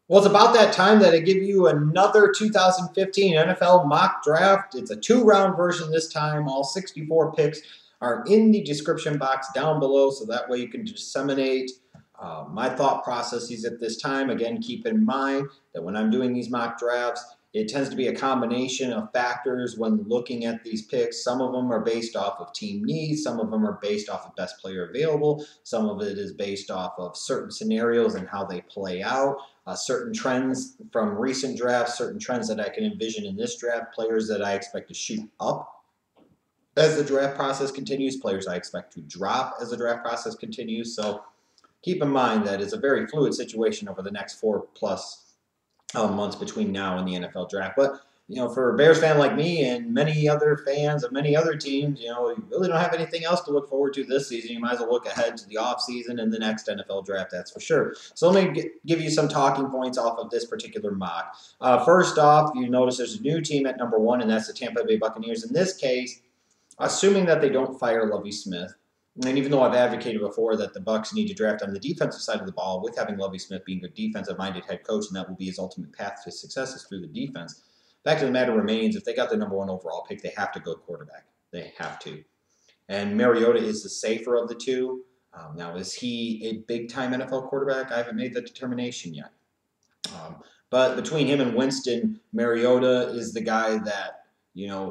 Well, it's about that time that I give you another 2015 NFL mock draft. It's a 2-round version this time. All 64 picks are in the description box down below, so that way you can disseminate my thought processes at this time. Again, keep in mind that when I'm doing these mock drafts, it tends to be a combination of factors when looking at these picks. Some of them are based off of team needs. Some of them are based off of best player available. Some of it is based off of certain scenarios and how they play out. Certain trends from recent drafts, certain trends that I can envision in this draft, players that I expect to shoot up as the draft process continues, players I expect to drop as the draft process continues. So keep in mind that it's a very fluid situation over the next 4+ months between now and the NFL draft. But for a Bears fan like me and many other fans of many other teams, you really don't have anything else to look forward to this season. You might as well look ahead to the offseason and the next NFL draft, that's for sure. So let me give you some talking points off of this particular mock. First off, you notice there's a new team at number 1, and that's the Tampa Bay Buccaneers. In this case, assuming that they don't fire Lovie Smith, and even though I've advocated before that the Bucs need to draft on the defensive side of the ball, with having Lovie Smith being a defensive-minded head coach, and that will be his ultimate path to success is through the defense. Fact of the matter remains, if they got the number 1 overall pick, they have to go quarterback. They have to. And Mariota is the safer of the two. Now, is he a big-time NFL quarterback? I haven't made that determination yet. But between him and Winston, Mariota is the guy that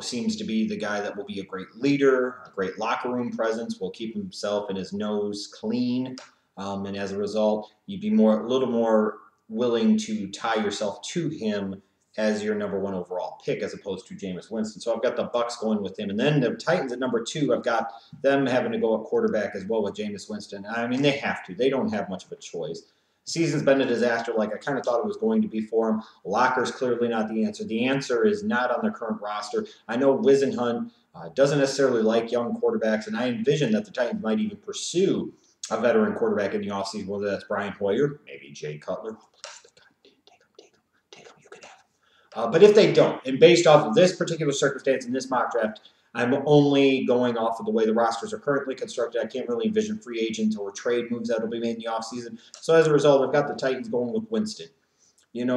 seems to be the guy that will be a great leader, a great locker room presence, will keep himself and his nose clean. And as a result, you'd be a little more willing to tie yourself to him as your number 1 overall pick as opposed to Jameis Winston. So I've got the Bucs going with him. And then the Titans at number 2, I've got them having to go at quarterback as well with Jameis Winston. I mean, they have to. They don't have much of a choice. Season's been a disaster like I kind of thought it was going to be for him. Locker's clearly not the answer. The answer is not on their current roster. I know Wisenhunt doesn't necessarily like young quarterbacks, and I envision that the Titans might even pursue a veteran quarterback in the offseason, whether that's Brian Hoyer, maybe Jay Cutler. Take him, you can have him. But if they don't, and based off of this particular circumstance in this mock draft, I'm only going off of the way the rosters are currently constructed. I can't really envision free agents or trade moves that will be made in the offseason. So as a result, I've got the Titans going with Winston.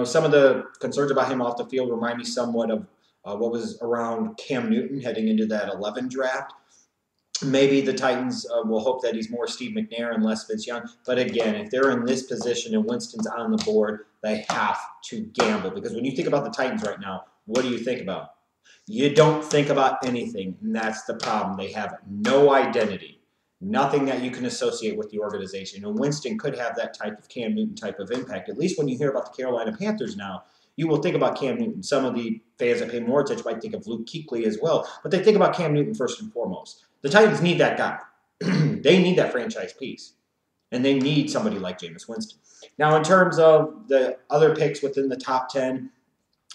Some of the concerns about him off the field remind me somewhat of what was around Cam Newton heading into that 11 draft. Maybe the Titans will hope that he's more Steve McNair and less Vince Young. But again, if they're in this position and Winston's on the board, they have to gamble. Because when you think about the Titans right now, what do you think about? You don't think about anything, and that's the problem. They have no identity, nothing that you can associate with the organization. And Winston could have that type of Cam Newton type of impact. At least when you hear about the Carolina Panthers now, you will think about Cam Newton. Some of the fans that pay more attention might think of Luke Kuechly as well, but they think about Cam Newton first and foremost. The Titans need that guy. They need that franchise piece, and they need somebody like Jameis Winston. Now, in terms of the other picks within the top 10,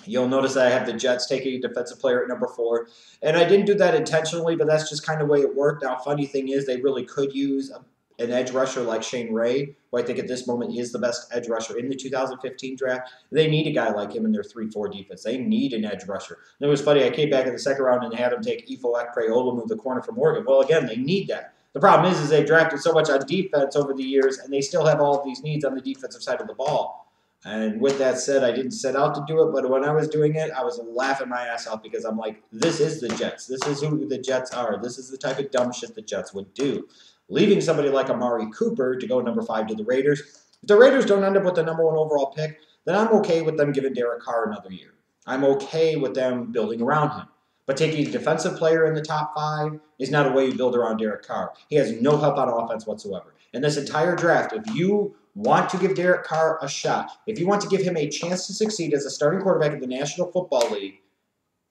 you'll notice that I have the Jets taking a defensive player at number 4. And I didn't do that intentionally, but that's just kind of the way it worked. Now, funny thing is they really could use an edge rusher like Shane Ray, who I think at this moment is the best edge rusher in the 2015 draft. They need a guy like him in their 3-4 defense. They need an edge rusher. And it was funny, I came back in the second round and had them take Ifo Ekpe-Olumu, the corner from Oregon. Well, again, they need that. The problem is they've drafted so much on defense over the years, and they still have all of these needs on the defensive side of the ball. And with that said, I didn't set out to do it, but when I was doing it, I was laughing my ass off because I'm like, this is the Jets. This is who the Jets are. This is the type of dumb shit the Jets would do. Leaving somebody like Amari Cooper to go number 5 to the Raiders. If the Raiders don't end up with the number 1 overall pick, then I'm okay with them giving Derek Carr another year. I'm okay with them building around him. But taking a defensive player in the top 5 is not a way you build around Derek Carr. He has no help on offense whatsoever. In this entire draft, if you want to give Derek Carr a shot, if you want to give him a chance to succeed as a starting quarterback in the National Football League,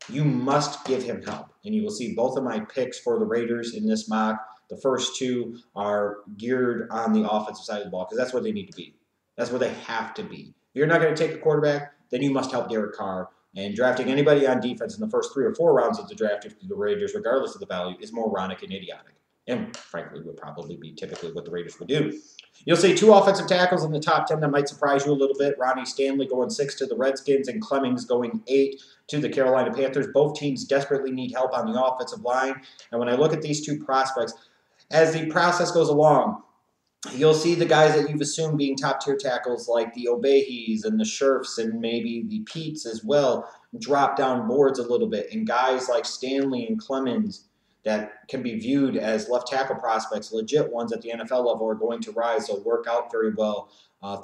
you must give him help. And you will see both of my picks for the Raiders in this mock. The first 2 are geared on the offensive side of the ball because that's where they need to be. That's where they have to be. If you're not going to take a quarterback, then you must help Derek Carr. And drafting anybody on defense in the first 3 or 4 rounds of the draft if the Raiders, regardless of the value, is moronic and idiotic. And frankly, would probably be typically what the Raiders would do. You'll see 2 offensive tackles in the top 10 that might surprise you a little bit. Ronnie Stanley going 6 to the Redskins and Clemmings going 8 to the Carolina Panthers. Both teams desperately need help on the offensive line. And when I look at these 2 prospects, as the process goes along, You'll see the guys that you've assumed being top-tier tackles like the Obehis and the Scherffs and maybe the Peats as well drop down boards a little bit. And guys like Stanley and Clemmings that can be viewed as left tackle prospects, legit ones at the NFL level, are going to rise. They'll work out very well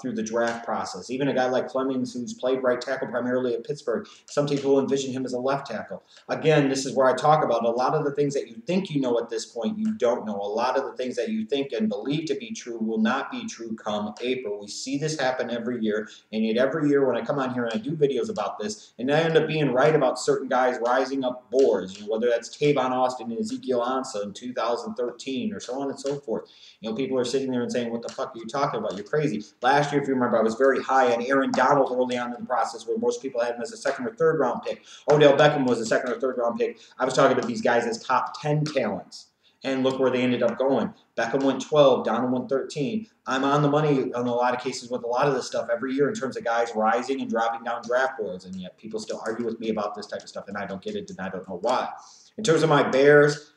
through the draft process. Even a guy like Clemmings, who's played right tackle primarily at Pittsburgh, some people envision him as a left tackle. Again, this is where I talk about a lot of the things that you think you know at this point, you don't know. A lot of the things that you think and believe to be true will not be true come April. We see this happen every year, and yet every year when I come on here and I do videos about this, and I end up being right about certain guys rising up boards, whether that's Tavon Austin and Ezekiel Ansah in 2013 or so on and so forth. People are sitting there and saying, what the fuck are you talking about? You're crazy. Last year, if you remember, I was very high on Aaron Donald early on in the process, where most people had him as a second or third round pick. Odell Beckham was a second or third round pick. I was talking about these guys as top 10 talents. And look where they ended up going. Beckham went 12, Donald went 13. I'm on the money in a lot of cases with a lot of this stuff every year in terms of guys rising and dropping down draft boards. And yet people still argue with me about this type of stuff, and I don't get it, and I don't know why. In terms of my Bears,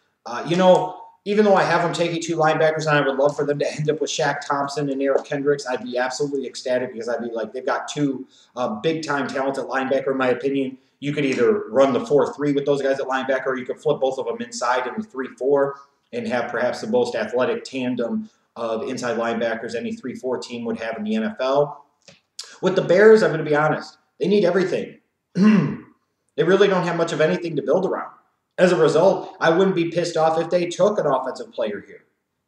even though I have them taking 2 linebackers, and I would love for them to end up with Shaq Thompson and Eric Kendricks, I'd be absolutely ecstatic, because I'd be like, they've got 2 big-time talents at linebacker, in my opinion. You could either run the 4-3 with those guys at linebacker, or you could flip both of them inside in the 3-4 and have perhaps the most athletic tandem of inside linebackers any 3-4 team would have in the NFL. With the Bears, I'm going to be honest, they need everything. They really don't have much of anything to build around. As a result, I wouldn't be pissed off if they took an offensive player here.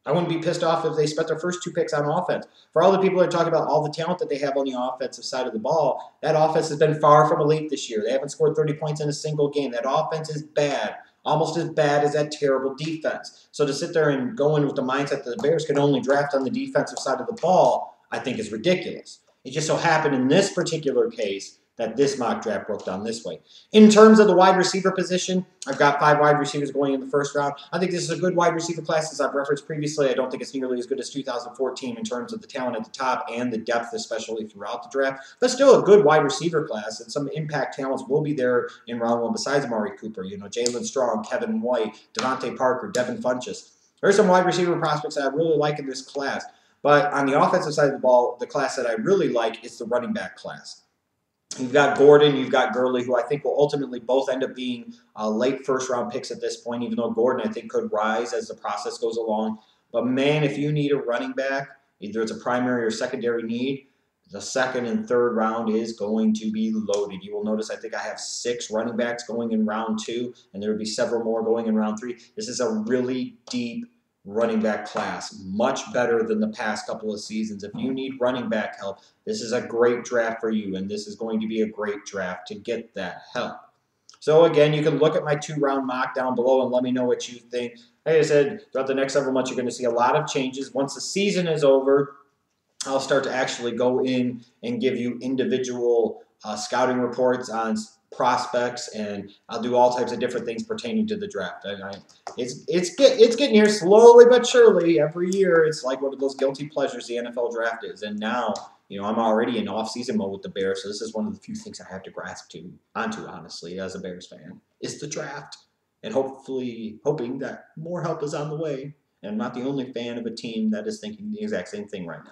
I wouldn't be pissed off if they spent their first 2 picks on offense. For all the people that are talking about all the talent that they have on the offensive side of the ball, that offense has been far from elite this year. They haven't scored 30 points in a single game. That offense is bad, almost as bad as that terrible defense. So to sit there and go in with the mindset that the Bears can only draft on the defensive side of the ball, I think is ridiculous. It just so happened in this particular case that this mock draft broke down this way. In terms of the wide receiver position, I've got 5 wide receivers going in the first round. I think this is a good wide receiver class, as I've referenced previously. I don't think it's nearly as good as 2014 in terms of the talent at the top and the depth, especially throughout the draft. But still a good wide receiver class, and some impact talents will be there in round 1 besides Amari Cooper. Jaelen Strong, Kevin White, Devante Parker, Devin Funchess. There's some wide receiver prospects that I really like in this class. But on the offensive side of the ball, the class that I really like is the running back class. You've got Gordon, you've got Gurley, who I think will ultimately both end up being late first-round picks at this point, even though Gordon, I think, could rise as the process goes along. But, man, if you need a running back, either it's a primary or secondary need, the second and third round is going to be loaded. You will notice I think I have 6 running backs going in round 2, and there will be several more going in round 3. This is a really deep running back class, much better than the past couple of seasons. If you need running back help, this is a great draft for you, and this is going to be a great draft to get that help. So again, you can look at my 2-round mock down below and let me know what you think. Like I said, throughout the next several months, you're going to see a lot of changes. Once the season is over, I'll start to actually go in and give you individual scouting reports on prospects, and I'll do all types of different things pertaining to the draft. It's getting here slowly but surely. Every year, it's like one of those guilty pleasures the NFL draft is. And now, I'm already in off-season mode with the Bears, so this is one of the few things I have to grasp onto, honestly, as a Bears fan, is the draft. And hoping that more help is on the way. And I'm not the only fan of a team that is thinking the exact same thing right now.